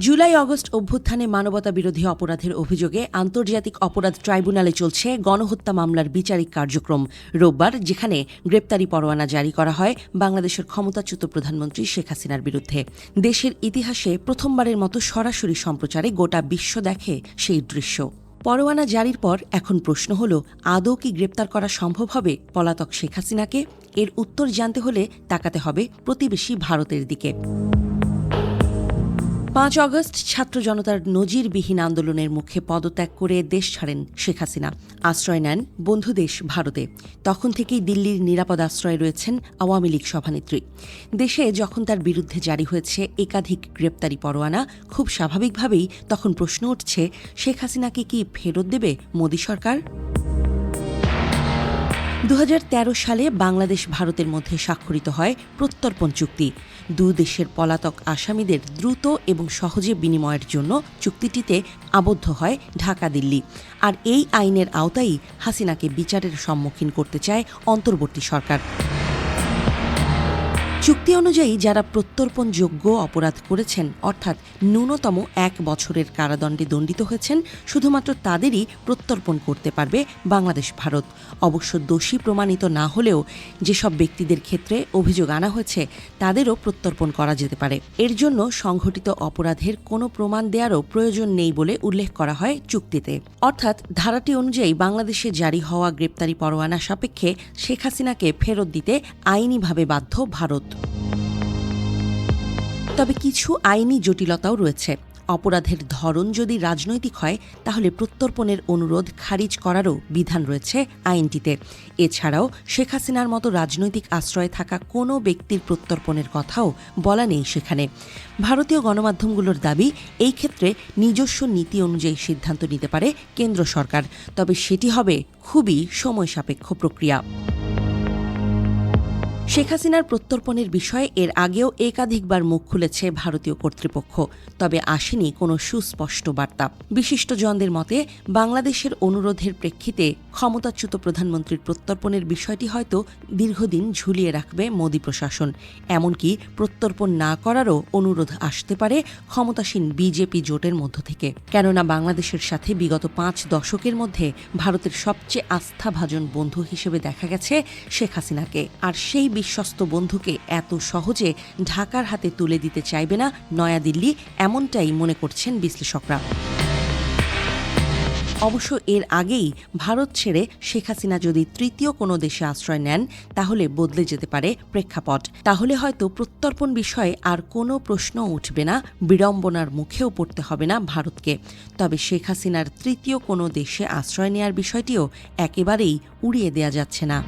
July August অভ্যুত্থানে মানবতা বিরোধী অপরাধের অভিযোগে আন্তর্জাতিক অপরাধ ট্রাইব্যুনালে চলছে গণহত্যা মামলার বিচারিক কার্যক্রম রোববার, যেখানে গ্রেপ্তারি পরোয়ানা জারি করা হয় বাংলাদেশের ক্ষমতাচ্যুত প্রধানমন্ত্রী শেখ হাসিনার বিরুদ্ধে। দেশের ইতিহাসে প্রথমবারের মতো সরাসরি সম্প্রচারে গোটা বিশ্ব দেখে সেই দৃশ্য। পরোয়ানা জারির পর এখন প্রশ্ন হল, আদৌ কি গ্রেপ্তার করা সম্ভব হবে পলাতক শেখ হাসিনাকে? এর উত্তর জানতে হলে তাকাতে হবে প্রতিবেশী ভারতের দিকে। ৫ আগস্ট ছাত্র জনতার নজিরবিহীন আন্দোলনের মুখে পদত্যাগ করে দেশ ছাড়েন শেখ হাসিনা। আশ্রয় নেন বন্ধু দেশ ভারতে। তখন থেকেই দিল্লির নিরাপদ আশ্রয়ে রয়েছেন আওয়ামী লীগ সভানেত্রী। দেশে যখন তার বিরুদ্ধে জারি হয়েছে একাধিক গ্রেপ্তারি পরোয়ানা, খুব স্বাভাবিকভাবেই তখন প্রশ্ন উঠছে, শেখ হাসিনাকে কি ফেরত দেবে মোদী সরকার? ২০১৩ সালে বাংলাদেশ ভারতের মধ্যে স্বাক্ষরিত হয় প্রত্যর্পণ চুক্তি। দেশের পলাতক আসামিদের দ্রুত এবং সহজে বিনিময়ের জন্য চুক্তিটিতে আবদ্ধ হয় ঢাকা দিল্লি। আর এই আইনের আওতায় হাসিনাকে বিচারের সম্মুখীন করতে চায় অন্তর্বর্তী সরকার। চুক্তি অনুযায়ী যারা প্রত্যর্পণযোগ্য অপরাধ করেছেন, অর্থাৎ ন্যূনতম ১ বছরের কারাদণ্ডে দণ্ডিত হয়েছেন, শুধুমাত্র তাদেরই প্রত্যর্পণ করতে পারবে বাংলাদেশ ভারত। অবশ্য দোষী প্রমাণিত না হলেও যেসব ব্যক্তিদের ক্ষেত্রে অভিযোগ আনা হয়েছে তাদেরও প্রত্যর্পণ করা যেতে পারে। এর জন্য সংঘটিত অপরাধের কোনো প্রমাণ দেওয়ারও প্রয়োজন নেই বলে উল্লেখ করা হয় চুক্তিতে। অর্থাৎ ধারাটি অনুযায়ী বাংলাদেশে জারি হওয়া গ্রেপ্তারি পরোয়ানা সাপেক্ষে শেখ হাসিনাকে ফেরত দিতে আইনিভাবে বাধ্য ভারত। তবে কিছু আইনি জটিলতাও রয়েছে। অপরাধের ধরন যদি রাজনৈতিক হয়, তাহলে প্রত্যর্পণের অনুরোধ খারিজ করারও বিধান রয়েছে আইনটিতে। এছাড়াও শেখ হাসিনার মতো রাজনৈতিক আশ্রয়ে থাকা কোনো ব্যক্তির প্রত্যর্পণের কথাও বলা নেই সেখানে। ভারতীয় গণমাধ্যমগুলোর দাবি, এই ক্ষেত্রে নিজস্ব নীতি অনুযায়ী সিদ্ধান্ত নিতে পারে কেন্দ্র সরকার, তবে সেটি হবে খুবই সময়সাপেক্ষ প্রক্রিয়া। শেখ হাসিনার প্রত্যর্পণের বিষয়ে এর আগেও একাধিকবার মুখ খুলেছে ভারতীয় কর্তৃপক্ষ, তবে আসেনি কোনো সুস্পষ্ট বার্তা। বিশিষ্টজনদের মতে, বাংলাদেশের অনুরোধের প্রেক্ষিতে ক্ষমতাচ্যুত প্রধানমন্ত্রীর প্রত্যর্পণের বিষয়টি হয়তো দীর্ঘদিন ঝুলিয়ে রাখবে মোদী প্রশাসন। এমনকি প্রত্যর্পণ না করারও অনুরোধ আসতে পারে ক্ষমতাসীন বিজেপি জোটের মধ্য থেকে। কেননা বাংলাদেশের সাথে বিগত ৫ দশকের মধ্যে ভারতের সবচেয়ে আস্থাভাজন বন্ধু হিসেবে দেখা গেছে শেখ হাসিনাকে। আর সেই বিশ্বস্ত বন্ধুকে এত সহজে ঢাকার হাতে তুলে দিতে চাইবে না নয়াদিল্লি, এমনটাই মনে করছেন বিশ্লেষকরা। অবশ্য এর আগেই ভারত ছেড়ে শেখ হাসিনা যদি তৃতীয় কোনো দেশে আশ্রয় নেন, তাহলে বদলে যেতে পারে প্রেক্ষাপট। তাহলে হয়তো প্রত্যর্পণ বিষয়ে আর কোনো প্রশ্ন উঠবে না, বিড়ম্বনার মুখেও পড়তে হবে না ভারতকে। তবে শেখ হাসিনার তৃতীয় কোনো দেশে আশ্রয় নেয়ার বিষয়টিও একেবারেই উড়িয়ে দেওয়া যাচ্ছে না।